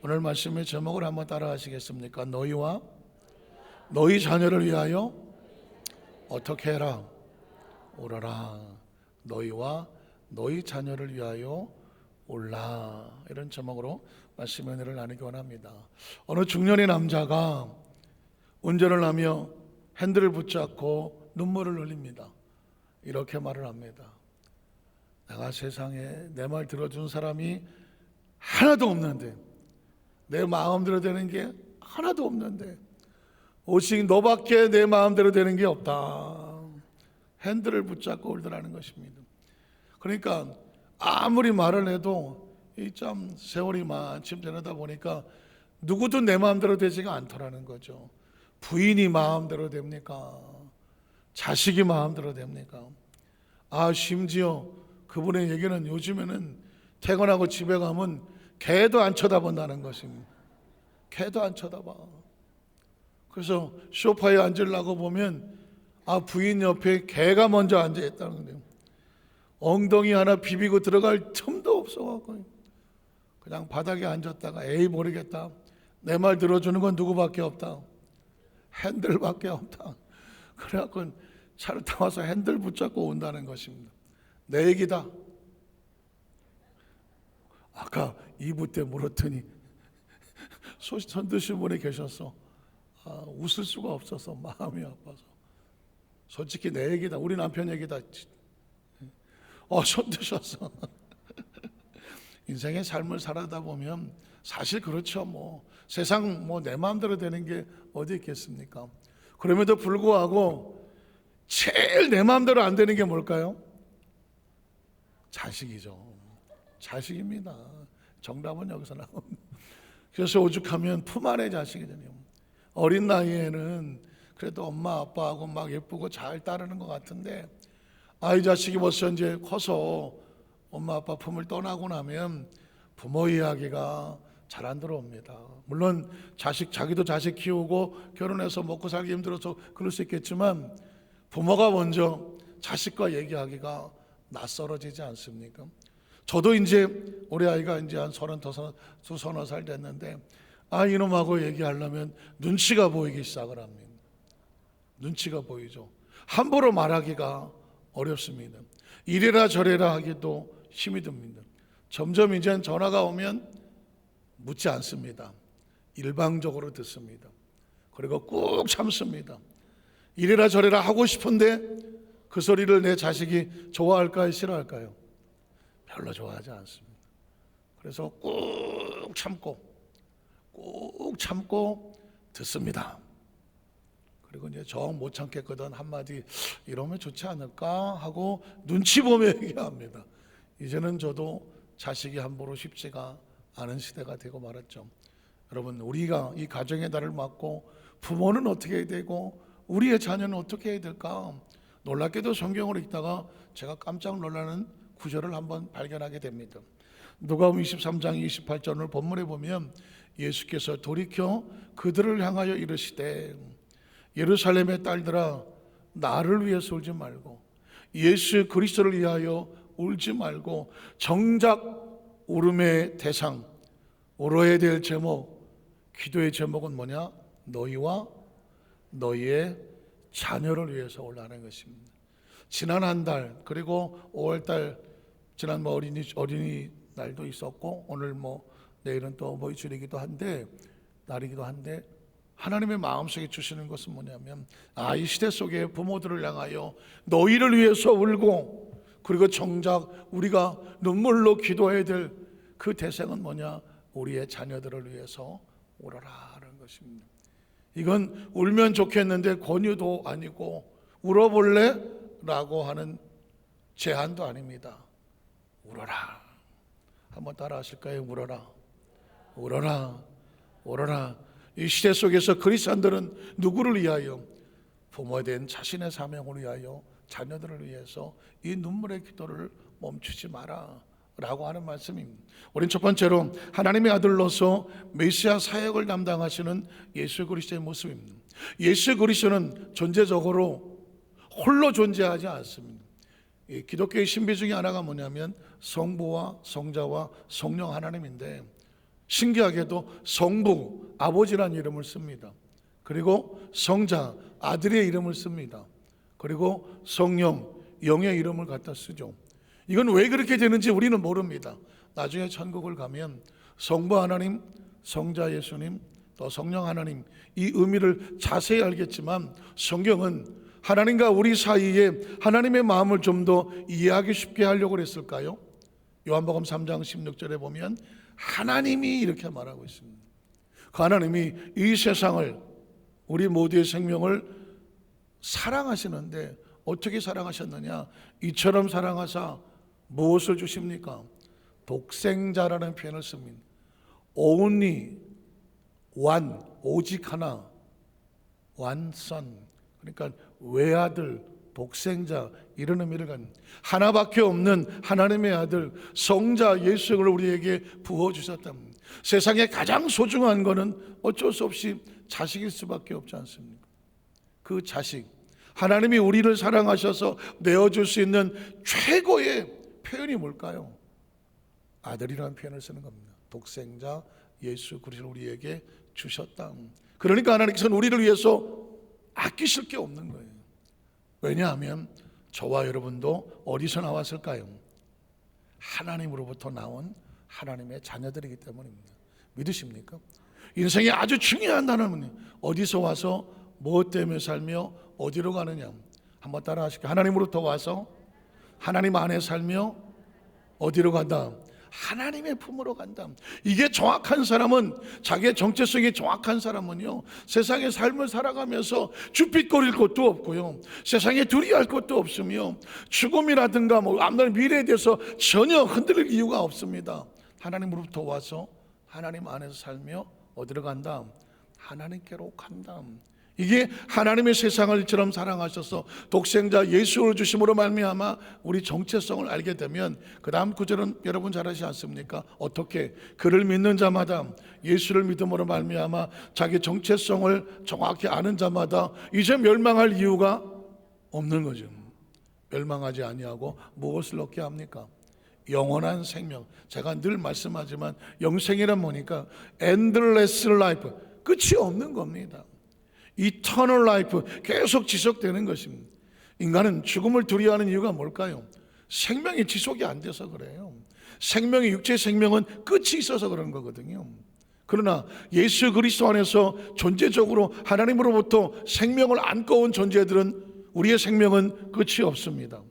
오늘 말씀의 제목을 한번 따라 하시겠습니까? 너희와 너희 자녀를 위하여 어떻게 해라? 오라라. 너희와 너희 자녀를 위하여 올라. 이런 제목으로 말씀의 은혜를 나누기 원합니다. 어느 중년의 남자가 운전을 하며 핸들을 붙잡고 눈물을 흘립니다. 이렇게 말을 합니다. 내가 세상에 내 말 들어준 사람이 하나도 없는데, 내 마음대로 되는 게 하나도 없는데, 오직 너밖에 내 마음대로 되는 게 없다. 핸들을 붙잡고 울더라는 것입니다. 그러니까 아무리 말을 해도 이 참 세월이 마침 지나다 보니까 누구도 내 마음대로 되지가 않더라는 거죠. 부인이 마음대로 됩니까? 자식이 마음대로 됩니까? 심지어 그분의 얘기는 요즘에는 퇴근하고 집에 가면 개도 안 쳐다본다는 것입니다. 개도 안 쳐다봐. 그래서 소파에 앉으려고 보면 부인 옆에 개가 먼저 앉아 있다는 거예요. 엉덩이 하나 비비고 들어갈 틈도 없어갖고 그냥 바닥에 앉았다가 에이 모르겠다, 내 말 들어주는 건 누구밖에 없다, 핸들밖에 없다. 그래갖고 차를 타와서 핸들 붙잡고 온다는 것입니다. 내 얘기다. 아까 2부 때 물었더니 손 드신 분이 계셔서 웃을 수가 없어서 마음이 아파서, 솔직히 내 얘기다, 우리 남편 얘기다. 손 드셨어. 인생의 삶을 살아다 보면 사실 그렇죠. 세상 내 마음대로 되는 게 어디 있겠습니까? 그럼에도 불구하고 제일 내 마음대로 안 되는 게 뭘까요? 자식이죠. 자식입니다. 정답은 여기서 나옵니다. 그래서 오죽하면 품 안의 자식이잖아요. 어린 나이에는 그래도 엄마 아빠하고 막 예쁘고 잘 따르는 것 같은데, 이 자식이 벌써 이제 커서 엄마 아빠 품을 떠나고 나면 부모 이야기가 잘 안 들어옵니다. 물론 자기도 자식 키우고 결혼해서 먹고 살기 힘들어서 그럴 수 있겠지만, 부모가 먼저 자식과 얘기하기가 낯설어지지 않습니까? 저도 이제 우리 아이가 이제 한 32살 됐는데, 이놈하고 얘기하려면 눈치가 보이기 시작을 합니다. 눈치가 보이죠. 함부로 말하기가 어렵습니다. 이래라 저래라 하기도 힘이 듭니다. 점점 이젠 전화가 오면 묻지 않습니다. 일방적으로 듣습니다. 그리고 꾹 참습니다. 이래라 저래라 하고 싶은데 그 소리를 내 자식이 좋아할까요? 싫어할까요? 별로 좋아하지 않습니다. 그래서 꾹 참고 듣습니다. 그리고 이제 정 못 참겠거든 한마디 이러면 좋지 않을까 하고 눈치 보며 얘기합니다. 이제는 저도 자식이 함부로 쉽지가 않은 시대가 되고 말았죠. 여러분, 우리가 이 가정의 달을 맞고 부모는 어떻게 해야 되고 우리의 자녀는 어떻게 해야 될까? 놀랍게도 성경을 읽다가 제가 깜짝 놀라는 구절을 한번 발견하게 됩니다. 누가복음 23장 28절을 본문에 보면 예수께서 돌이켜 그들을 향하여 이르시되, 예루살렘의 딸들아, 나를 위해서 울지 말고 예수 그리스도를 위하여 울지 말고, 정작 울음의 대상, 울어야 될 제목, 기도의 제목은 뭐냐? 너희와 너희의 자녀를 위해서 올라가는 것입니다. 지난 한 달, 그리고 5월달 지난 어린이 날도 있었고, 오늘 내일은 또 어버이주일이기도 한데, 날이기도 한데, 하나님의 마음속에 주시는 것은 뭐냐면, 이 시대 속에 부모들을 향하여 너희를 위해서 울고, 그리고 정작 우리가 눈물로 기도해야 될 그 대상은 뭐냐? 우리의 자녀들을 위해서 울어라는 것입니다. 이건 울면 좋겠는데 권유도 아니고, 울어볼래? 라고 하는 제안도 아닙니다. 울어라. 한번 따라 하실까요? 울어라. 울어라. 울어라. 이 시대 속에서 그리스도인들은 누구를 위하여? 부모에 대한 자신의 사명을 위하여, 자녀들을 위해서 이 눈물의 기도를 멈추지 마라 라고 하는 말씀입니다. 우린 첫 번째로 하나님의 아들로서 메시아 사역을 담당하시는 예수 그리스도의 모습입니다. 예수 그리스도는 존재적으로 홀로 존재하지 않습니다. 기독교의 신비 중에 하나가 뭐냐면 성부와 성자와 성령 하나님인데, 신기하게도 성부, 아버지란 이름을 씁니다. 그리고 성자, 아들의 이름을 씁니다. 그리고 성령, 영의 이름을 갖다 쓰죠. 이건 왜 그렇게 되는지 우리는 모릅니다. 나중에 천국을 가면 성부 하나님, 성자 예수님, 또 성령 하나님, 이 의미를 자세히 알겠지만 성경은 하나님과 우리 사이에 하나님의 마음을 좀 더 이해하기 쉽게 하려고 했을까요? 요한복음 3장 16절에 보면 하나님이 이렇게 말하고 있습니다. 그 하나님이 이 세상을, 우리 모두의 생명을 사랑하시는데 어떻게 사랑하셨느냐? 이처럼 사랑하사 무엇을 주십니까? 독생자라는 표현을 씁니다. Only one, 오직 하나, one son, 그러니까 외아들, 독생자, 이런 의미를 갖는 하나밖에 없는 하나님의 아들 성자 예수를 우리에게 부어주셨다. 세상에 가장 소중한 것은 어쩔 수 없이 자식일 수밖에 없지 않습니까? 그 자식, 하나님이 우리를 사랑하셔서 내어줄 수 있는 최고의 표현이 뭘까요? 아들이라는 표현을 쓰는 겁니다. 독생자 예수 그리스도를 우리에게 주셨다. 그러니까 하나님께서는 우리를 위해서 아끼실 게 없는 거예요. 왜냐하면 저와 여러분도 어디서 나왔을까요? 하나님으로부터 나온 하나님의 자녀들이기 때문입니다. 믿으십니까? 인생의 아주 중요한 단어는 어디서 와서 무엇 때문에 살며 어디로 가느냐. 한번 따라 하실게요. 하나님으로부터 와서 하나님 안에 살며 어디로 간다? 하나님의 품으로 간다. 이게 정확한 사람은, 자기의 정체성이 정확한 사람은요, 세상의 삶을 살아가면서 주빛거릴 것도 없고요, 세상에 두려워할 것도 없으며 죽음이라든가 앞날 미래에 대해서 전혀 흔들릴 이유가 없습니다. 하나님으로부터 와서 하나님 안에서 살며 어디로 간다? 하나님께로 간다. 이게 하나님의 세상을 이처럼 사랑하셔서 독생자 예수를 주심으로 말미암아 우리 정체성을 알게 되면 그 다음 구절은 여러분 잘 아시지 않습니까? 어떻게? 그를 믿는 자마다, 예수를 믿음으로 말미암아 자기 정체성을 정확히 아는 자마다 이제 멸망할 이유가 없는 거죠. 멸망하지 아니하고 무엇을 얻게 합니까? 영원한 생명. 제가 늘 말씀하지만 영생이란 뭐니까 endless life, 끝이 없는 겁니다. Eternal life, 계속 지속되는 것입니다. 인간은 죽음을 두려워하는 이유가 뭘까요? 생명이 지속이 안 돼서 그래요. 생명의 육체 생명은 끝이 있어서 그런 거거든요. 그러나 예수 그리스도 안에서 존재적으로 하나님으로부터 생명을 안고 온 존재들은 우리의 생명은 끝이 없습니다.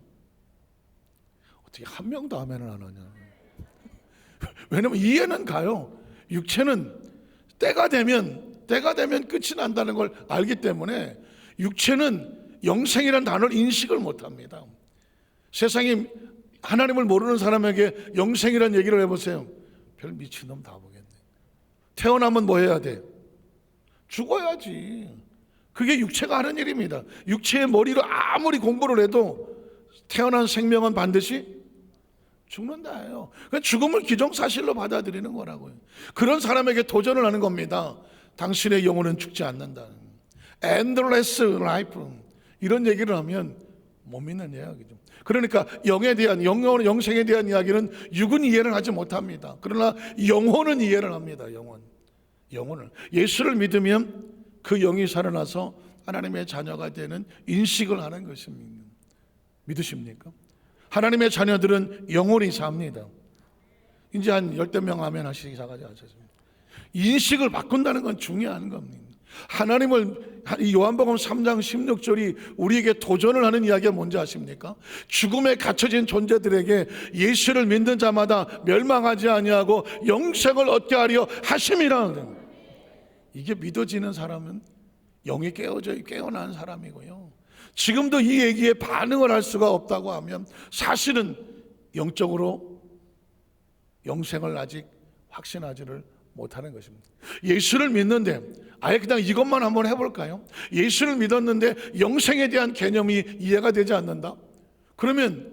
어떻게 한 명도 아멘을 안 하냐? 왜냐면 이해는 가요. 육체는 때가 되면 끝이 난다는 걸 알기 때문에 육체는 영생이라는 단어를 인식을 못합니다. 세상에 하나님을 모르는 사람에게 영생이라는 얘기를 해보세요. 별 미친놈 다 보겠네. 태어나면 뭐 해야 돼? 죽어야지. 그게 육체가 하는 일입니다. 육체의 머리로 아무리 공부를 해도 태어난 생명은 반드시 죽는다예요. 그러니까 죽음을 기정사실로 받아들이는 거라고요. 그런 사람에게 도전을 하는 겁니다. 당신의 영혼은 죽지 않는다. Endless life. 이런 얘기를 하면 못 믿는 이야기죠. 그러니까 영에 대한, 영생에 대한 이야기는 육은 이해를 하지 못합니다. 그러나 영혼은 이해를 합니다. 영혼을. 예수를 믿으면 그 영이 살아나서 하나님의 자녀가 되는 인식을 하는 것입니다. 믿으십니까? 하나님의 자녀들은 영혼이 삽니다. 이제 한 10명 아멘 하시기 시작하지 않습니까? 인식을 바꾼다는 건 중요한 겁니다. 하나님을, 요한복음 3장 16절이 우리에게 도전을 하는 이야기가 뭔지 아십니까? 죽음에 갇혀진 존재들에게 예수를 믿는 자마다 멸망하지 아니하고 영생을 얻게 하려 하심이라. 이게 믿어지는 사람은 영이 깨어난 사람이고요, 지금도 이 얘기에 반응을 할 수가 없다고 하면 사실은 영적으로 영생을 아직 확신하지를 못하는 것입니다. 예수를 믿는데, 아예 그냥 이것만 한번 해볼까요? 예수를 믿었는데 영생에 대한 개념이 이해가 되지 않는다? 그러면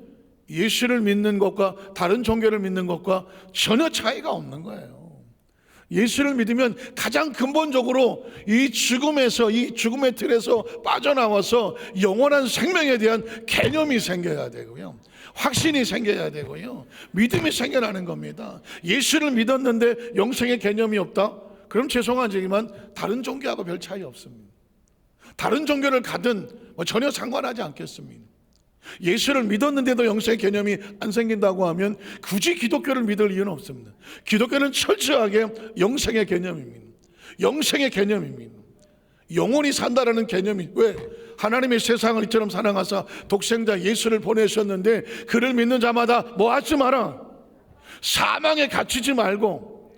예수를 믿는 것과 다른 종교를 믿는 것과 전혀 차이가 없는 거예요. 예수를 믿으면 가장 근본적으로 이 죽음에서, 이 죽음의 틀에서 빠져나와서 영원한 생명에 대한 개념이 생겨야 되고요, 확신이 생겨야 되고요, 믿음이 생겨나는 겁니다. 예수를 믿었는데 영생의 개념이 없다? 그럼 죄송하지만 다른 종교하고 별 차이 없습니다. 다른 종교를 가든 전혀 상관하지 않겠습니다. 예수를 믿었는데도 영생의 개념이 안 생긴다고 하면 굳이 기독교를 믿을 이유는 없습니다. 기독교는 철저하게 영생의 개념입니다. 영생의 개념입니다. 영원히 산다라는 개념이, 왜? 하나님의 세상을 이처럼 사랑하사 독생자 예수를 보내셨는데 그를 믿는 자마다 뭐 하지 마라, 사망에 갇히지 말고,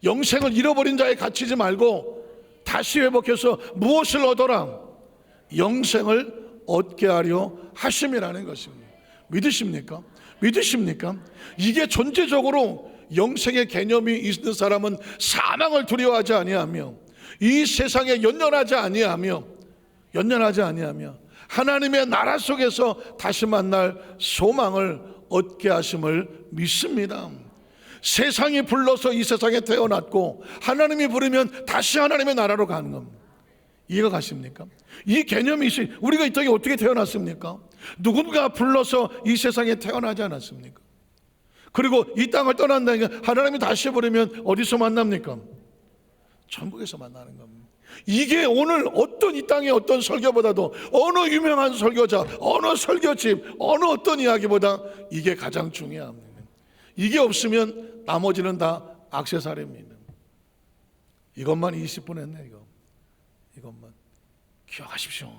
영생을 잃어버린 자에 갇히지 말고 다시 회복해서 무엇을 얻어라? 영생을 얻게 하려 하심이라는 것입니다. 믿으십니까? 믿으십니까? 이게 존재적으로 영생의 개념이 있는 사람은 사망을 두려워하지 아니하며 이 세상에 연연하지 아니하며 하나님의 나라 속에서 다시 만날 소망을 얻게 하심을 믿습니다. 세상이 불러서 이 세상에 태어났고 하나님이 부르면 다시 하나님의 나라로 가는 겁니다. 이해가 가십니까? 이 개념이 우리가 이 땅에 어떻게 태어났습니까? 누군가 불러서 이 세상에 태어나지 않았습니까? 그리고 이 땅을 떠난다니까 하나님이 다시 부르면 어디서 만납니까? 천국에서 만나는 겁니다. 이게 오늘 어떤 이 땅의 어떤 설교보다도 어느 유명한 설교자, 어느 설교집, 어느 어떤 이야기보다 이게 가장 중요합니다. 이게 없으면 나머지는 다 액세서리입니다. 이것만 20분 했네. 이것만 기억하십시오.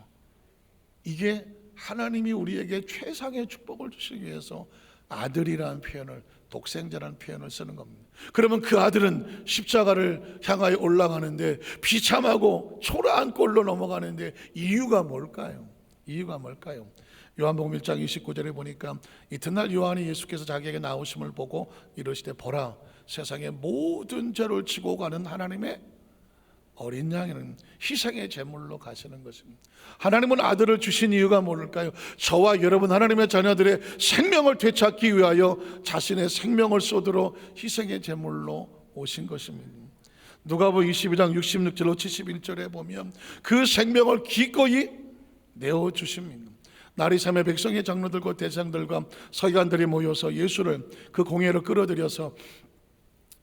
이게 하나님이 우리에게 최상의 축복을 주시기 위해서 아들이라는 표현을, 독생자라는 표현을 쓰는 겁니다. 그러면 그 아들은 십자가를 향하여 올라가는데 비참하고 초라한 꼴로 넘어가는데 이유가 뭘까요? 이유가 뭘까요? 요한복음 1장 29절에 보니까 이튿날 요한이 예수께서 자기에게 나오심을 보고 이르시되 보라, 세상의 모든 죄를 지고 가는 하나님의 어린 양이는 희생의 제물로 가시는 것입니다. 하나님은 아들을 주신 이유가 뭘까요? 저와 여러분 하나님의 자녀들의 생명을 되찾기 위하여 자신의 생명을 쏟으러 희생의 제물로 오신 것입니다. 누가복음 22장 66절로 71절에 보면 그 생명을 기꺼이 내어주십니다. 날이 새매 백성의 장로들과 대장들과 서기관들이 모여서 예수를 그 공회로 끌어들여서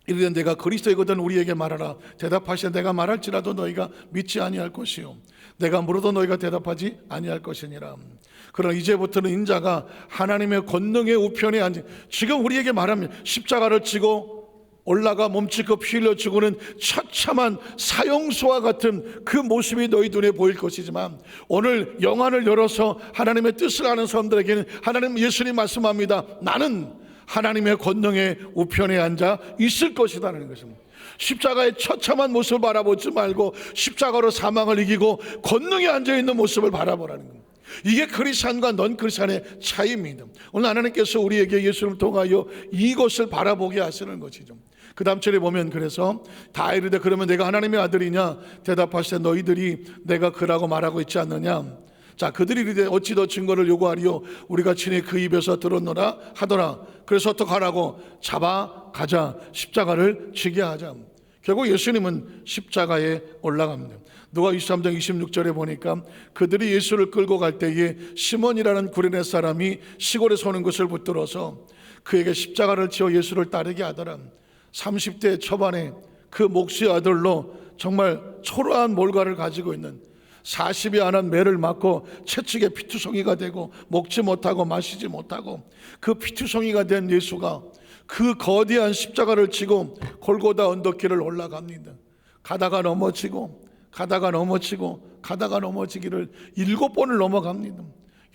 이르되 내가 그리스도이거든 우리에게 말하라. 대답하시되 내가 말할지라도 너희가 믿지 아니할 것이요 내가 물어도 너희가 대답하지 아니할 것이니라. 그러나 이제부터는 인자가 하나님의 권능의 우편에 앉은, 지금 우리에게 말하면 십자가를 지고 올라가 몸짓고 피 흘려 죽는 처참한 사형수와 같은 그 모습이 너희 눈에 보일 것이지만 오늘 영안을 열어서 하나님의 뜻을 아는 사람들에게는 하나님, 예수님 말씀합니다. 나는 하나님의 권능의 우편에 앉아 있을 것이라는 것입니다. 십자가의 처참한 모습을 바라보지 말고 십자가로 사망을 이기고 권능에 앉아있는 모습을 바라보라는 겁니다. 이게 크리스찬과 넌 크리스찬의 차이입니다. 오늘 하나님께서 우리에게 예수를 통하여 이것을 바라보게 하시는 것이죠. 그 다음 절에 보면 그래서 다 이르되 그러면 내가 하나님의 아들이냐? 대답하시되 너희들이 내가 그라고 말하고 있지 않느냐? 자, 그들이 이르되 어찌 더 증거를 요구하리요? 우리가 친히 그 입에서 들었노라 하더라. 그래서 어떡하라고? 잡아가자, 십자가를 지게 하자. 결국 예수님은 십자가에 올라갑니다. 누가 23장 26절에 보니까 그들이 예수를 끌고 갈 때에 시몬이라는 구레네 사람이 시골에서 오는 것을 붙들어서 그에게 십자가를 지어 예수를 따르게 하더라. 30대 초반에 그 목수의 아들로 정말 초라한 몰가를 가지고 있는 40이 안 한 매를 맞고 채찍에 피투성이가 되고 먹지 못하고 마시지 못하고 그 피투성이가 된 예수가 그 거대한 십자가를 지고 골고다 언덕길을 올라갑니다. 가다가 넘어지고 가다가 넘어지고 가다가 넘어지기를 7번을 넘어갑니다.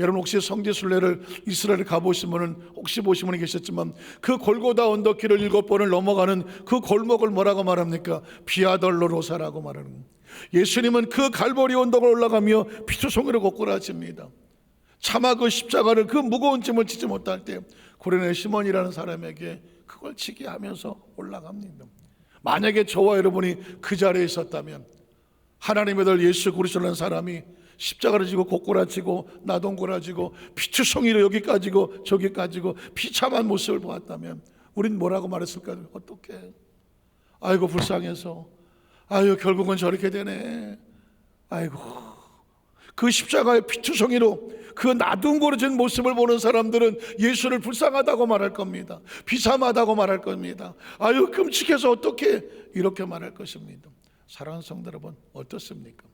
여러분 혹시 성지순례를 이스라엘에 가보신 분은 혹시 보신 분이 계셨지만 그 골고다 언덕길을 7번을 넘어가는 그 골목을 뭐라고 말합니까? 비아돌로로사라고 말하는 겁니다. 예수님은 그 갈보리 언덕을 올라가며 피투성이로 고꾸라집니다. 차마 그 십자가를 그 무거운 짐을 지지 못할 때 구레네 시몬이라는 사람에게 그걸 지게 하면서 올라갑니다. 만약에 저와 여러분이 그 자리에 있었다면 하나님의 아들 예수 그리스도라는 사람이 십자가를 지고 고꾸라지고 나동고라지고 피투성이로 여기까지고 저기까지고 비참한 모습을 보았다면 우린 뭐라고 말했을까요? 어떻게? 아이고 불쌍해서, 아유 결국은 저렇게 되네. 아이고, 그 십자가의 피투성이로 그 나둥거려진 모습을 보는 사람들은 예수를 불쌍하다고 말할 겁니다. 비참하다고 말할 겁니다. 아유 끔찍해서 어떻게 이렇게 말할 것입니다. 사랑하는 성도 여러분, 어떻습니까?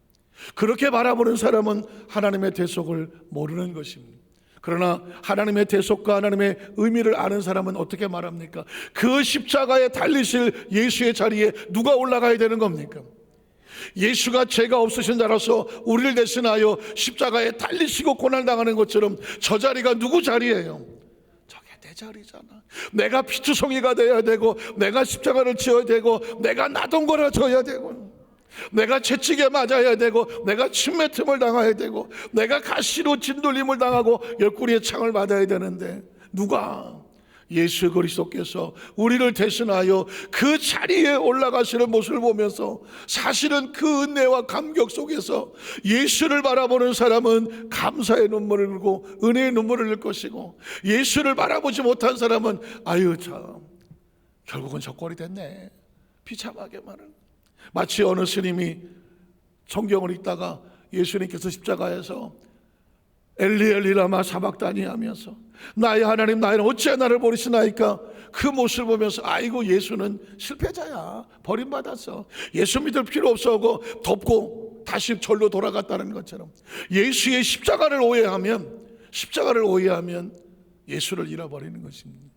그렇게 바라보는 사람은 하나님의 대속을 모르는 것입니다. 그러나 하나님의 대속과 하나님의 의미를 아는 사람은 어떻게 말합니까? 그 십자가에 달리실 예수의 자리에 누가 올라가야 되는 겁니까? 예수가 죄가 없으신 자라서 우리를 대신하여 십자가에 달리시고 고난당하는 것처럼 저 자리가 누구 자리예요? 저게 내 자리잖아. 내가 피투성이가 돼야 되고, 내가 십자가를 지어야 되고, 내가 나동거려 져야 되고, 내가 채찍에 맞아야 되고, 내가 침뱉음을 당해야 되고, 내가 가시로 진돌림을 당하고 옆구리에 창을 맞아야 되는데, 누가? 예수 그리스도께서 우리를 대신하여 그 자리에 올라가시는 모습을 보면서 사실은 그 은혜와 감격 속에서 예수를 바라보는 사람은 감사의 눈물을 흘고 은혜의 눈물을 흘릴 것이고, 예수를 바라보지 못한 사람은 아유 참 결국은 저 꼴이 됐네, 비참하게 말은. 마치 어느 스님이 성경을 읽다가 예수님께서 십자가에서 엘리 엘리 라마 사박다니 하면서 나의 하나님 나의 어찌 나를 버리시나이까, 그 모습을 보면서 아이고 예수는 실패자야, 버림받았어, 예수 믿을 필요 없어 하고 덮고 다시 절로 돌아갔다는 것처럼, 예수의 십자가를 오해하면 예수를 잃어버리는 것입니다.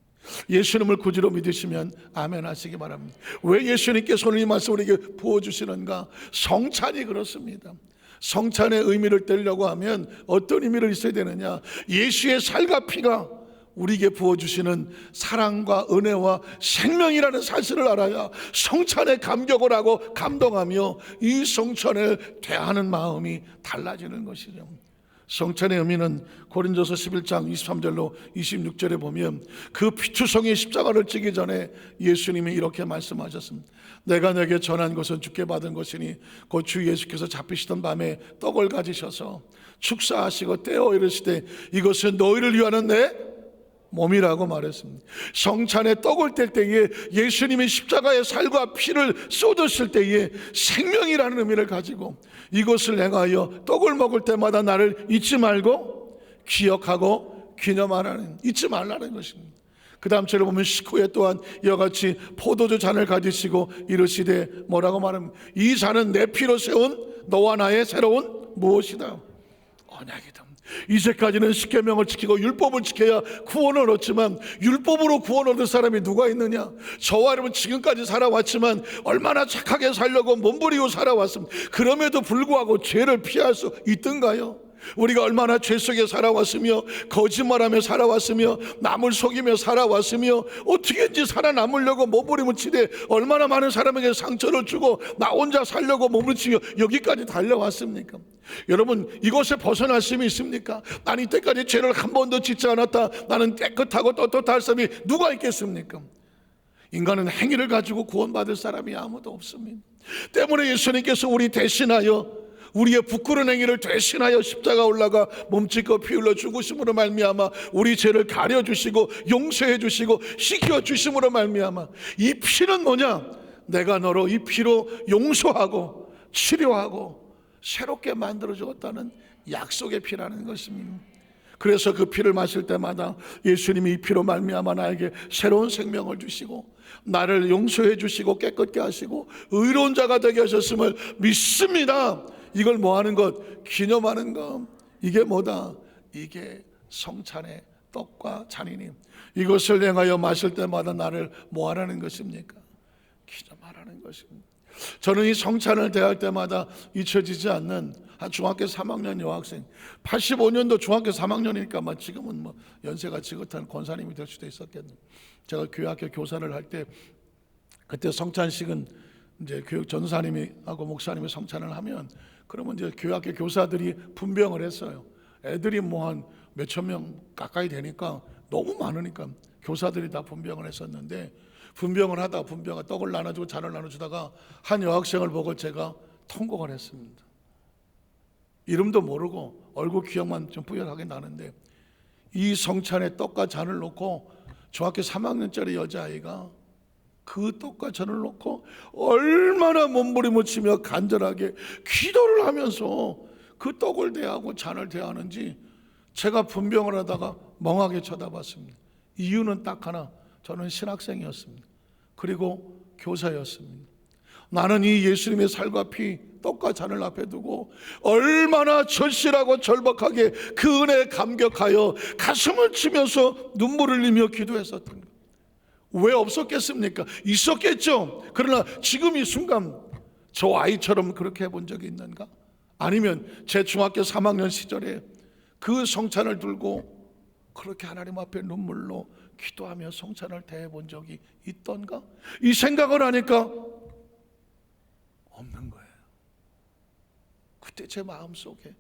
예수님을 구주로 믿으시면 아멘 하시기 바랍니다. 왜 예수님께서 오늘 이 말씀을 우리에게 부어주시는가? 성찬이 그렇습니다. 성찬의 의미를 떼려고 하면 어떤 의미를 있어야 되느냐? 예수의 살과 피가 우리에게 부어주시는 사랑과 은혜와 생명이라는 사실을 알아야 성찬에 감격을 하고 감동하며 이 성찬을 대하는 마음이 달라지는 것이죠. 성찬의 의미는 고린도서 11장 23절로 26절에 보면 그 피투성이 십자가를 지기 전에 예수님이 이렇게 말씀하셨습니다. 내가 내게 전한 것은 주께 받은 것이니 곧 주 예수께서 잡히시던 밤에 떡을 가지셔서 축사하시고 떼어 이르시되 이것은 너희를 위하는 내 몸이라고 말했습니다. 성찬에 떡을 뗄 때에 예수님이 십자가의 살과 피를 쏟으실 때에 생명이라는 의미를 가지고 이것을 행하여 떡을 먹을 때마다 나를 잊지 말고 기억하고 기념하라는, 잊지 말라는 것입니다. 그 다음 절에 보면 식후에 또한 이와 같이 포도주 잔을 가지시고 이르시되 뭐라고 말합니까? 이 잔은 내 피로 세운 너와 나의 새로운 무엇이다? 언약이다. 이제까지는 십계명을 지키고 율법을 지켜야 구원을 얻지만 율법으로 구원 얻을 사람이 누가 있느냐? 저와 여러분 지금까지 살아왔지만 얼마나 착하게 살려고 몸부리고 살아왔습니다. 그럼에도 불구하고 죄를 피할 수 있던가요? 우리가 얼마나 죄 속에 살아왔으며 거짓말하며 살아왔으며 남을 속이며 살아왔으며 어떻게든지 살아남으려고 몸부림치되 얼마나 많은 사람에게 상처를 주고 나 혼자 살려고 몸부림치며 여기까지 달려왔습니까? 여러분 이것에 벗어날 힘이 있습니까? 난 이때까지 죄를 한 번도 짓지 않았다, 나는 깨끗하고 떳떳할 할 사람이 누가 있겠습니까? 인간은 행위를 가지고 구원받을 사람이 아무도 없습니다. 때문에 예수님께서 우리 대신하여 우리의 부끄러운 행위를 대신하여 십자가 올라가 몸짓고 피 흘려 죽으심으로 말미암아 우리 죄를 가려주시고 용서해 주시고 씻겨 주심으로 말미암아 이 피는 뭐냐? 내가 너로 이 피로 용서하고 치료하고 새롭게 만들어 주었다는 약속의 피라는 것입니다. 그래서 그 피를 마실 때마다 예수님이 이 피로 말미암아 나에게 새로운 생명을 주시고 나를 용서해 주시고 깨끗게 하시고 의로운 자가 되게 하셨음을 믿습니다. 이걸 뭐하는 것? 기념하는 것. 이게 뭐다? 이게 성찬의 떡과 잔이니 이것을 행하여 마실 때마다 나를 뭐하라는 것입니까? 기념하라는 것입니다. 저는 이 성찬을 대할 때마다 잊혀지지 않는 한 중학교 3학년 여학생, 85년도 중학교 3학년이니까 지금은 연세가 지긋한 권사님이 될 수도 있었겠네요. 제가 교회학교 교사를 할 때 그때 성찬식은 이제 교육 전사님이 하고 목사님이 성찬을 하면 그러면 이제 교회학교 교사들이 분병을 했어요. 애들이 뭐 한 몇천 명 가까이 되니까 너무 많으니까 교사들이 다 분병을 했었는데 분병을 하다 떡을 나눠주고 잔을 나눠주다가 한 여학생을 보고 제가 통곡을 했습니다. 이름도 모르고 얼굴 기억만 좀 뿌옇하게 나는데 이 성찬에 떡과 잔을 놓고 중학교 3학년짜리 여자아이가 그 떡과 잔을 놓고 얼마나 몸부림을 치며 간절하게 기도를 하면서 그 떡을 대하고 잔을 대하는지 제가 분병을 하다가 멍하게 쳐다봤습니다. 이유는 딱 하나, 저는 신학생이었습니다. 그리고 교사였습니다. 나는 이 예수님의 살과 피, 떡과 잔을 앞에 두고 얼마나 절실하고 절박하게 그 은혜에 감격하여 가슴을 치면서 눈물을 흘리며 기도했었던 거예요. 왜 없었겠습니까? 있었겠죠. 그러나 지금 이 순간 저 아이처럼 그렇게 해본 적이 있는가? 아니면 제 중학교 3학년 시절에 그 성찬을 들고 그렇게 하나님 앞에 눈물로 기도하며 성찬을 대해본 적이 있던가? 이 생각을 하니까 없는 거예요. 그때 제 마음속에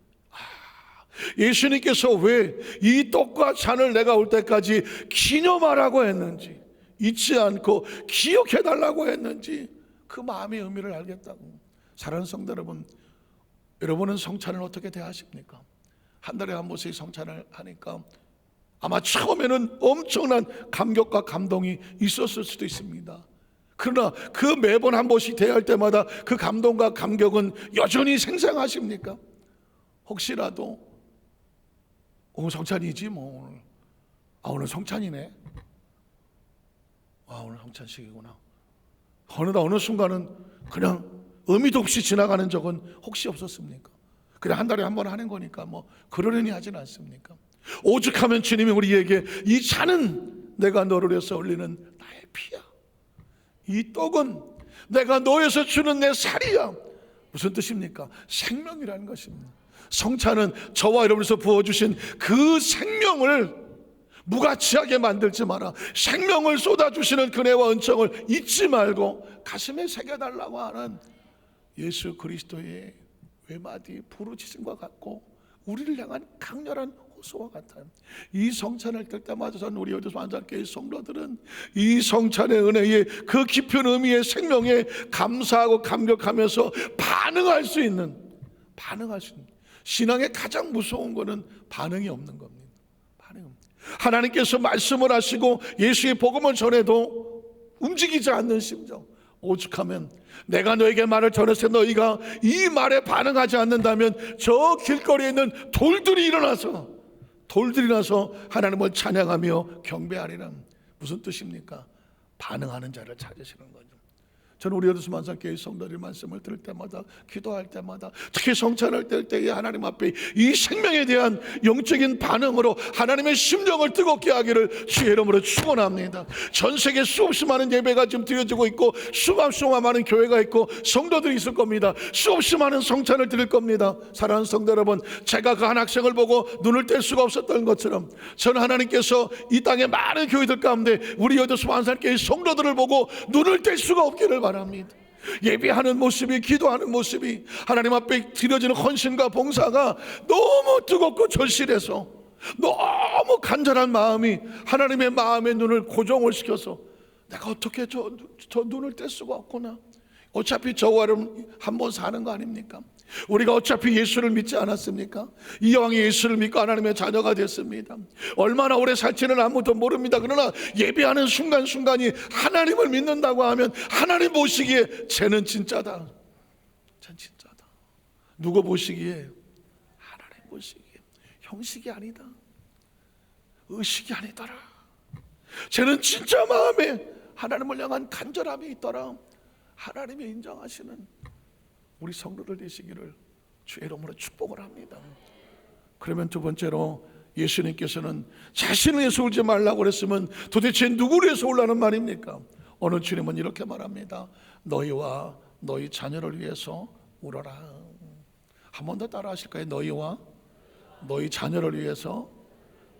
예수님께서 왜 이 떡과 잔을 내가 올 때까지 기념하라고 했는지, 잊지 않고 기억해달라고 했는지 그 마음의 의미를 알겠다고. 사랑하는 성도 여러분, 여러분은 성찬을 어떻게 대하십니까? 한 달에 한 번씩 성찬을 하니까 아마 처음에는 엄청난 감격과 감동이 있었을 수도 있습니다. 그러나 그 매번 한 번씩 대할 때마다 그 감동과 감격은 여전히 생생하십니까? 혹시라도 오늘 성찬이지 뭐 오늘 성찬이네, 오늘 성찬식이구나, 어느 순간은 그냥 의미도 없이 지나가는 적은 혹시 없었습니까? 그냥 한 달에 한 번 하는 거니까 뭐 그러려니 하진 않습니까? 오죽하면 주님이 우리에게 이 잔은 내가 너를 위해서 흘리는 나의 피야, 이 떡은 내가 너에서 주는 내 살이야. 무슨 뜻입니까? 생명이라는 것입니다. 성찬은 저와 여러분에서 부어주신 그 생명을 무가치하게 만들지 마라. 생명을 쏟아주시는 그네와 은총을 잊지 말고 가슴에 새겨달라고 하는 예수 그리스도의 외마디 부르짖음과 같고 우리를 향한 강렬한 호소와 같아요. 이 성찬을 뜰 때마다 저는 우리 여기서 완전교회 성도들은 이 성찬의 은혜의 그 깊은 의미의 생명에 감사하고 감격하면서 반응할 수 있는 신앙의 가장 무서운 것은 반응이 없는 겁니다. 하나님께서 말씀을 하시고 예수의 복음을 전해도 움직이지 않는 심정, 오죽하면 내가 너에게 말을 전했을 때 너희가 이 말에 반응하지 않는다면 저 길거리에 있는 돌들이 나서 하나님을 찬양하며 경배하리라. 무슨 뜻입니까? 반응하는 자를 찾으시는 거죠. 저는 우리 여도수 만상교회 성도들 말씀을 들을 때마다, 기도할 때마다, 특히 성찬을 뗄 때에 하나님 앞에 이 생명에 대한 영적인 반응으로 하나님의 심령을 뜨겁게 하기를 주의 이름으로 축원합니다. 전 세계 수없이 많은 예배가 지금 드려지고 있고 수없이 많은 교회가 있고 성도들이 있을 겁니다. 수없이 많은 성찬을 드릴 겁니다. 사랑하는 성도 여러분, 제가 그 한 학생을 보고 눈을 뗄 수가 없었던 것처럼 저는 하나님께서 이 땅의 많은 교회들 가운데 우리 여도수 만상교회 성도들을 보고 눈을 뗄 수가 없기를 바랍니다. 예배하는 모습이, 기도하는 모습이, 하나님 앞에 드려지는 헌신과 봉사가 너무 뜨겁고 절실해서 너무 간절한 마음이 하나님의 마음의 눈을 고정을 시켜서 내가 어떻게 저 눈을 뗄 수가 없구나. 어차피 저와 한 번 사는 거 아닙니까? 우리가 어차피 예수를 믿지 않았습니까? 이왕 예수를 믿고 하나님의 자녀가 됐습니다. 얼마나 오래 살지는 아무도 모릅니다. 그러나 예배하는 순간순간이 하나님을 믿는다고 하면 하나님 보시기에 쟤는 진짜다, 쟤는 진짜다. 누구 보시기에? 하나님 보시기에 형식이 아니다, 의식이 아니더라. 쟤는 진짜 마음에 하나님을 향한 간절함이 있더라. 하나님이 인정하시는 우리 성도들 되시기를 주의 이름으로 축복을 합니다. 그러면 두 번째로, 예수님께서는 자신을 위해서 울지 말라고 그랬으면 도대체 누구를 위해서 울라는 말입니까? 오늘 주님은 이렇게 말합니다. 너희와 너희 자녀를 위해서 울어라. 한 번 더 따라 하실까요? 너희와 너희 자녀를 위해서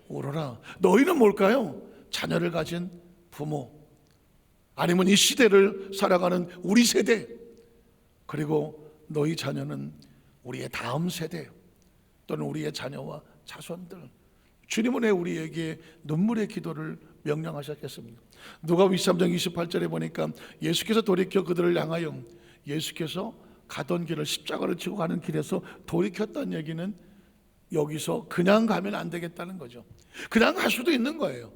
울어라. 너희는 뭘까요? 자녀를 가진 부모, 아니면 이 시대를 살아가는 우리 세대, 그리고 너희 자녀는 우리의 다음 세대 또는 우리의 자녀와 자손들. 주님은 왜 우리에게 눈물의 기도를 명령하셨겠습니까? 누가복음 23장 28절에 보니까 예수께서 돌이켜 그들을 향하여, 예수께서 가던 길을, 십자가를 지고 가는 길에서 돌이켰다는 얘기는 여기서 그냥 가면 안 되겠다는 거죠. 그냥 갈 수도 있는 거예요.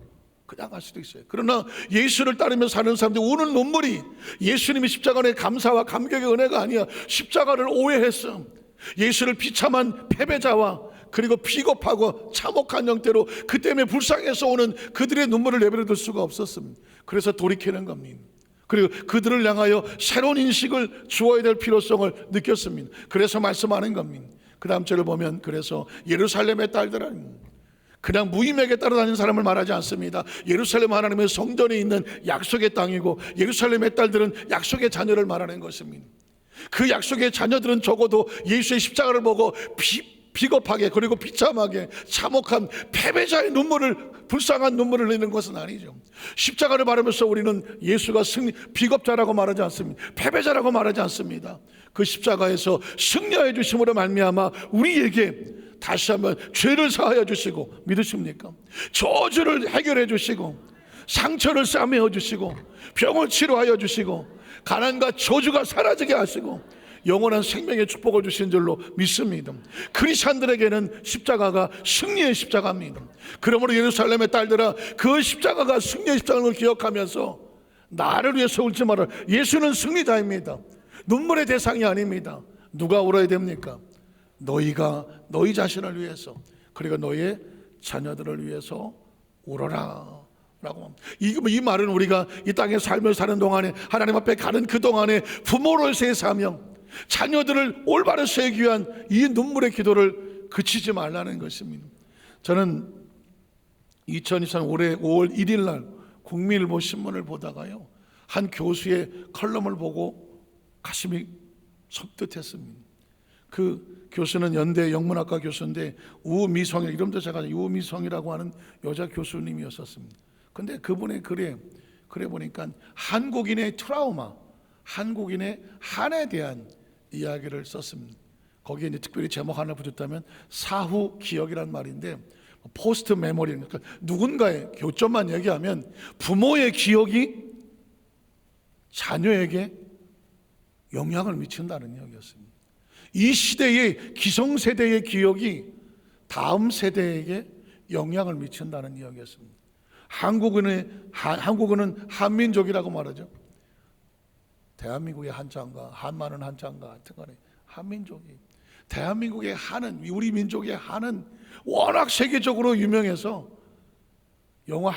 그냥 갈 수도 있어요. 그러나 예수를 따르며 사는 사람들이 우는 눈물이 예수님이 십자가의 감사와 감격의 은혜가 아니야. 십자가를 오해했어. 예수를 비참한 패배자와 그리고 비겁하고 참혹한 형태로 그 때문에 불쌍해서 오는 그들의 눈물을 내버려둘 수가 없었습니다. 그래서 돌이키는 겁니다. 그리고 그들을 향하여 새로운 인식을 주어야 될 필요성을 느꼈습니다. 그래서 말씀하는 겁니다. 그 다음 절을 보면 그래서 예루살렘의 딸들아, 그냥 무임에게 따라다니는 사람을 말하지 않습니다. 예루살렘 하나님의 성전에 있는 약속의 땅이고 예루살렘의 딸들은 약속의 자녀를 말하는 것입니다. 그 약속의 자녀들은 적어도 예수의 십자가를 보고 비겁하게 그리고 비참하게 참혹한 패배자의 눈물을, 불쌍한 눈물을 흘리는 것은 아니죠. 십자가를 바라면서 우리는 예수가 비겁자라고 말하지 않습니다. 패배자라고 말하지 않습니다. 그 십자가에서 승리하여 주심으로 말미암아 우리에게 다시 한번 죄를 사하여 주시고, 믿으십니까? 저주를 해결해 주시고, 상처를 싸매어 주시고, 병을 치료하여 주시고, 가난과 저주가 사라지게 하시고 영원한 생명의 축복을 주신 줄로 믿습니다. 크리스찬들에게는 십자가가 승리의 십자가입니다. 그러므로 예루살렘의 딸들아, 그 십자가가 승리의 십자가를 기억하면서 나를 위해서 울지 마라. 예수는 승리자입니다. 눈물의 대상이 아닙니다. 누가 울어야 됩니까? 너희가 너희 자신을 위해서 그리고 너희의 자녀들을 위해서 울어라 라고 합니다. 이 말은 우리가 이 땅에 삶을 사는 동안에, 하나님 앞에 가는 그 동안에 부모로서의 사명, 자녀들을 올바로 세우기 위한 이 눈물의 기도를 그치지 말라는 것입니다. 저는 2023년 올해 5월 1일 날 국민일보 신문을 보다가요, 한 교수의 컬럼을 보고 가슴이 섬뜩했습니다. 그 교수는 연대 영문학과 교수인데 우미성이, 이름도 제가 우미성이라고 하는 여자 교수님이었었습니다. 근데 그분의 글에 보니까 한국인의 트라우마, 한국인의 한에 대한 이야기를 썼습니다. 거기에 이제 특별히 제목 하나 붙였다면 사후 기억이란 말인데, 포스트 메모리, 그러니까 누군가의 교점만 얘기하면 부모의 기억이 자녀에게 영향을 미친다는 이야기였습니다. 이 시대의 기성세대의 기억이 다음 세대에게 영향을 미친다는 이야기였습니다. 한국은 한민족이라고 말하죠. 대한민국의 한자인가 한마는 한자인가 하여튼 간에 한민족이, 대한민국의 한은, 우리 민족의 한은 워낙 세계적으로 유명해서 영어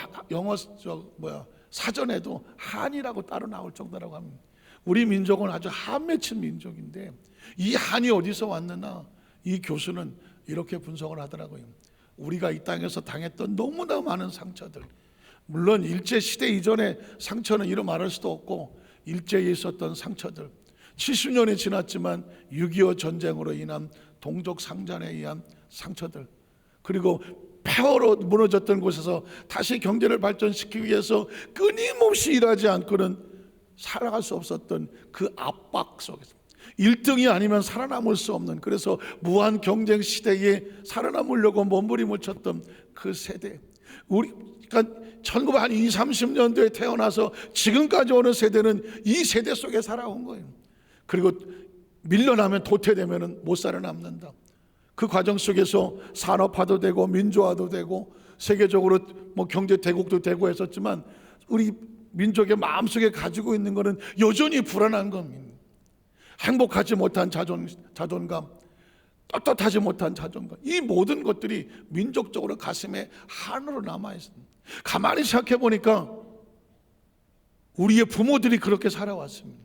사전에도 한이라고 따로 나올 정도라고 합니다. 우리 민족은 아주 한 맺힌 민족인데 이 한이 어디서 왔느냐, 이 교수는 이렇게 분석을 하더라고요. 우리가 이 땅에서 당했던 너무나 많은 상처들, 물론 일제시대 이전의 상처는 이루 말할 수도 없고 일제에 있었던 상처들, 70년이 지났지만 6.25 전쟁으로 인한 동족 상잔에 의한 상처들, 그리고 폐허로 무너졌던 곳에서 다시 경제를 발전시키기 위해서 끊임없이 일하지 않고는 살아갈 수 없었던 그 압박 속에서 1등이 아니면 살아남을 수 없는, 그래서 무한 경쟁 시대에 살아남으려고 몸부림을 쳤던 그 세대, 그러니까 1920, 30년대에 태어나서 지금까지 오는 세대는 이 세대 속에 살아온 거예요. 그리고 밀려나면 도태되면 못 살아남는다. 그 과정 속에서 산업화도 되고 민주화도 되고 세계적으로 경제 대국도 되고 했었지만 우리 민족의 마음속에 가지고 있는 것은 여전히 불안한 겁니다. 행복하지 못한 자존감, 떳떳하지 못한 자존감, 이 모든 것들이 민족적으로 가슴에 한으로 남아있습니다. 가만히 생각해 보니까 우리의 부모들이 그렇게 살아왔습니다.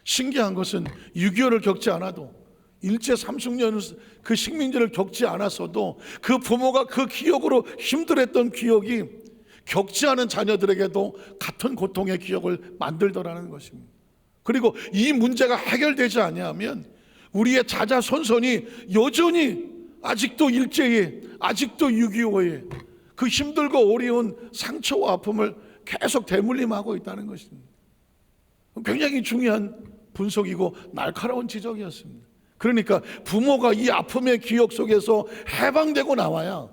신기한 것은 6.25를 겪지 않아도, 일제 30년 그 식민지를 겪지 않았어도 그 부모가 그 기억으로 힘들었던 기억이 겪지 않은 자녀들에게도 같은 고통의 기억을 만들더라는 것입니다. 그리고 이 문제가 해결되지 않으면 우리의 자자손손이 여전히 아직도 일제에, 아직도 6.25에 그 힘들고 어려운 상처와 아픔을 계속 대물림하고 있다는 것입니다. 굉장히 중요한 분석이고 날카로운 지적이었습니다. 그러니까 부모가 이 아픔의 기억 속에서 해방되고 나와야,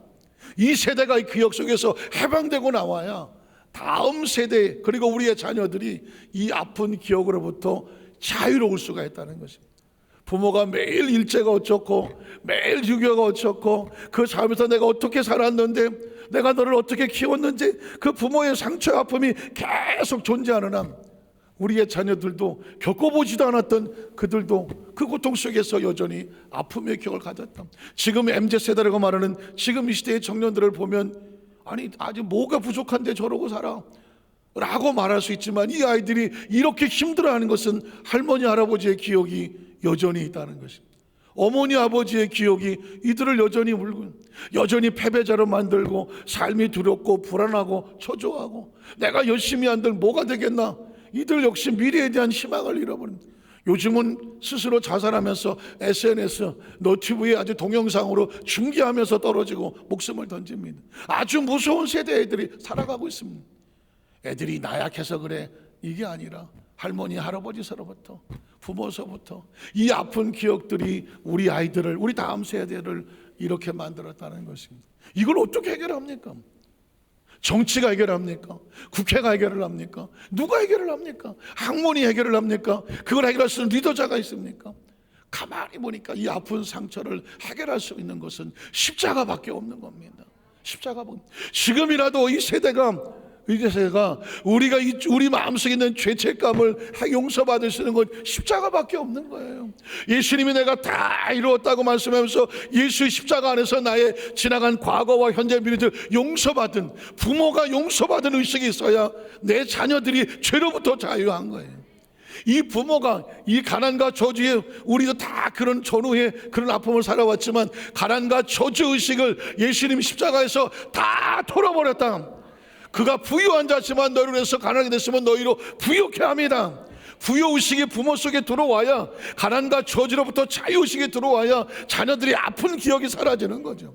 이 세대가 이 기억 속에서 해방되고 나와야 다음 세대, 그리고 우리의 자녀들이 이 아픈 기억으로부터 자유로울 수가 있다는 것입니다. 부모가 매일 일제가 어쩌고 매일 유교가 어쩌고 그 삶에서 내가 어떻게 살았는데 내가 너를 어떻게 키웠는지 그 부모의 상처 아픔이 계속 존재하는 한 우리의 자녀들도 겪어보지도 않았던 그들도 그 고통 속에서 여전히 아픔의 기억을 가졌다. 지금 MZ세대라고 말하는 지금 이 시대의 청년들을 보면 아니 아직 뭐가 부족한데 저러고 살아 라고 말할 수 있지만 이 아이들이 이렇게 힘들어하는 것은 할머니 할아버지의 기억이 여전히 있다는 것입니다. 어머니 아버지의 기억이 이들을 여전히 울고 여전히 패배자로 만들고 삶이 두렵고 불안하고 초조하고 내가 열심히 한들 뭐가 되겠나. 이들 역시 미래에 대한 희망을 잃어버립니다. 요즘은 스스로 자살하면서 SNS, 너튜브에 아주 동영상으로 중계하면서 떨어지고 목숨을 던집니다. 아주 무서운 세대 애들이 살아가고 있습니다. 애들이 나약해서 그래 이게 아니라 할머니 할아버지서로부터 부모서부터 이 아픈 기억들이 우리 아이들을 우리 다음 세대를 이렇게 만들었다는 것입니다. 이걸 어떻게 해결합니까? 정치가 해결합니까? 국회가 해결을 합니까? 누가 해결을 합니까? 학문이 해결을 합니까? 그걸 해결할 수 있는 리더자가 있습니까? 가만히 보니까 이 아픈 상처를 해결할 수 있는 것은 십자가밖에 없는 겁니다. 십자가밖에. 지금이라도 이 세대가 우리가 우리 마음속에 있는 죄책감을 용서받을 수 있는 건 십자가밖에 없는 거예요. 예수님이 내가 다 이루었다고 말씀하면서 예수의 십자가 안에서 나의 지나간 과거와 현재 미래를 용서받은 부모가 용서받은 의식이 있어야 내 자녀들이 죄로부터 자유한 거예요. 이 부모가 이 가난과 저주에 우리도 다 그런 전후에 그런 아픔을 살아왔지만 가난과 저주 의식을 예수님 십자가에서 다 털어버렸다. 그가 부유한 자지만 너희로 해서 가난하게 됐으면 너희로 부유케 합니다. 부유의식이 부모 속에 들어와야 가난과 저주로부터 자유의식이 들어와야 자녀들이 아픈 기억이 사라지는 거죠.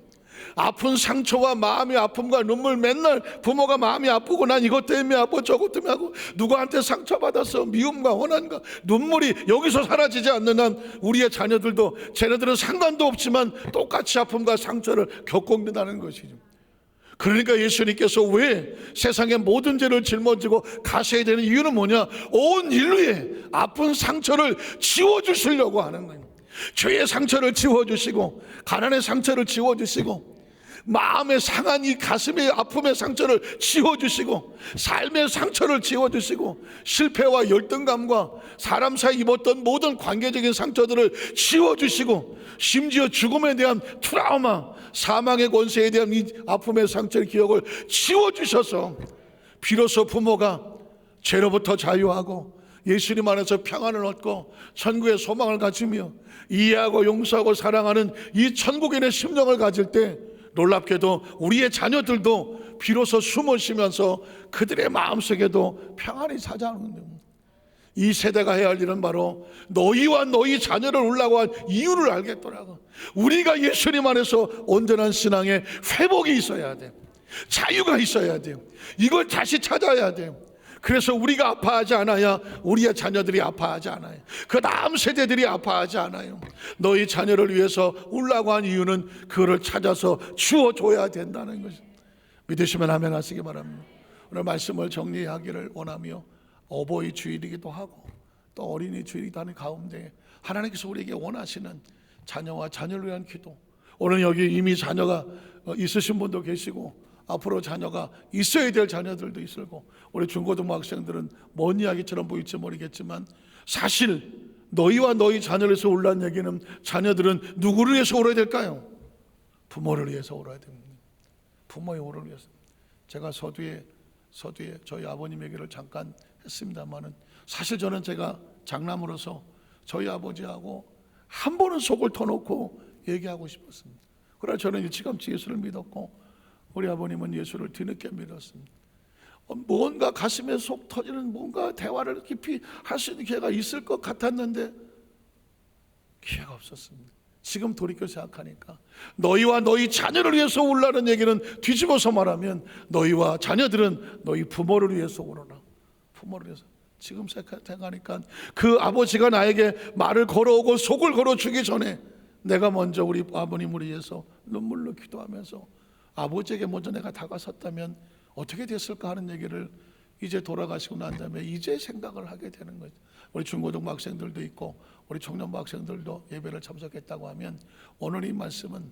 아픈 상처와 마음의 아픔과 눈물 맨날 부모가 마음이 아프고 난 이것 때문에 아프고 저것 때문에 하고 누구한테 상처받았어 미움과 원한과 눈물이 여기서 사라지지 않는 한 우리의 자녀들도 쟤네들은 상관도 없지만 똑같이 아픔과 상처를 겪고 있다는 것이죠. 그러니까 예수님께서 왜 세상의 모든 죄를 짊어지고 가셔야 되는 이유는 뭐냐? 온 인류의 아픈 상처를 지워주시려고 하는 거예요. 죄의 상처를 지워주시고 가난의 상처를 지워주시고 마음의 상한 이 가슴의 아픔의 상처를 지워주시고 삶의 상처를 지워주시고 실패와 열등감과 사람 사이 입었던 모든 관계적인 상처들을 지워주시고 심지어 죽음에 대한 트라우마 사망의 권세에 대한 이 아픔의 상처의 기억을 지워주셔서 비로소 부모가 죄로부터 자유하고 예수님 안에서 평안을 얻고 천국의 소망을 가지며 이해하고 용서하고 사랑하는 이 천국인의 심령을 가질 때 놀랍게도 우리의 자녀들도 비로소 숨을 쉬면서 그들의 마음속에도 평안이 찾아오는 겁니다. 이 세대가 해야 할 일은 바로 너희와 너희 자녀를 울라고 한 이유를 알겠더라고. 우리가 예수님 안에서 온전한 신앙의 회복이 있어야 돼. 자유가 있어야 돼요. 이걸 다시 찾아야 돼요. 그래서 우리가 아파하지 않아야 우리의 자녀들이 아파하지 않아요. 그 다음 세대들이 아파하지 않아요. 너희 자녀를 위해서 울라고 한 이유는 그거를 찾아서 주어줘야 된다는 것입니다. 믿으시면 아멘 하시기 바랍니다. 오늘 말씀을 정리하기를 원하며 어버이 주일이기도 하고 또 어린이 주일이기도 하는 가운데 하나님께서 우리에게 원하시는 자녀와 자녀를 위한 기도, 오늘 여기 이미 자녀가 있으신 분도 계시고 앞으로 자녀가 있어야 될 자녀들도 있고 우리 중고등부 학생들은 먼 이야기처럼 보일지 모르겠지만 사실 너희와 너희 자녀를 위해서 울라는 얘기는 자녀들은 누구를 위해서 울어야 될까요? 부모를 위해서 울어야 됩니다. 부모의 울을 위해서. 제가 서두에 저희 아버님 얘기를 잠깐 했습니다만은 사실 저는 제가 장남으로서 저희 아버지하고 한 번은 속을 터놓고 얘기하고 싶었습니다. 그러나 저는 일찌감치 예수를 믿었고 우리 아버님은 예수를 뒤늦게 믿었습니다. 뭔가 가슴에 속 터지는 뭔가 대화를 깊이 할 수 있는 기회가 있을 것 같았는데 기회가 없었습니다. 지금 돌이켜 생각하니까 너희와 너희 자녀를 위해서 울라는 얘기는 뒤집어서 말하면 너희와 자녀들은 너희 부모를 위해서 울어라. 부모를 위해서. 지금 생각하니까 그 아버지가 나에게 말을 걸어오고 속을 걸어주기 전에 내가 먼저 우리 아버님을 위해서 눈물로 기도하면서 아버지에게 먼저 내가 다가섰다면 어떻게 됐을까 하는 얘기를 이제 돌아가시고 난 다음에 이제 생각을 하게 되는 거죠. 우리 중고등부 학생들도 있고 우리 청년부 학생들도 예배를 참석했다고 하면 오늘 이 말씀은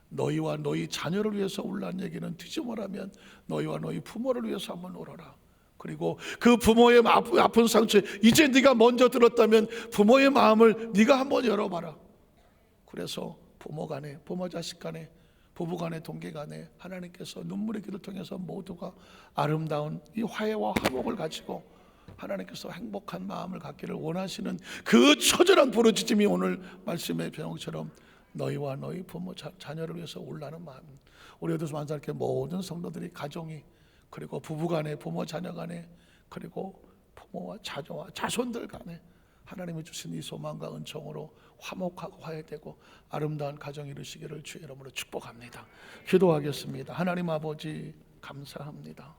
너희와 너희 자녀를 위해서 울란 얘기는 뒤집어라면 너희와 너희 부모를 위해서 한번 울어라. 그리고 그 부모의 아픈 상처 이제 네가 먼저 들었다면 부모의 마음을 네가 한번 열어봐라. 그래서 부모 간에, 부모 자식 간에, 부부 간에, 동기 간에 하나님께서 눈물의 길을 통해서 모두가 아름다운 이 화해와 화목을 가지고 하나님께서 행복한 마음을 갖기를 원하시는 그 처절한 부르짖음이 오늘 말씀의 병처럼 너희와 너희 부모 자녀를 위해서 울라는 마음. 우리 에도서 만사학교 모든 성도들이 가정이 그리고 부부 간에, 부모 자녀 간에, 그리고 부모와 자녀와 자손들 간에 하나님이 주신 이 소망과 은총으로 화목하고 화해되고 아름다운 가정 이루시기를 주의 이름으로 축복합니다. 기도하겠습니다. 하나님 아버지 감사합니다.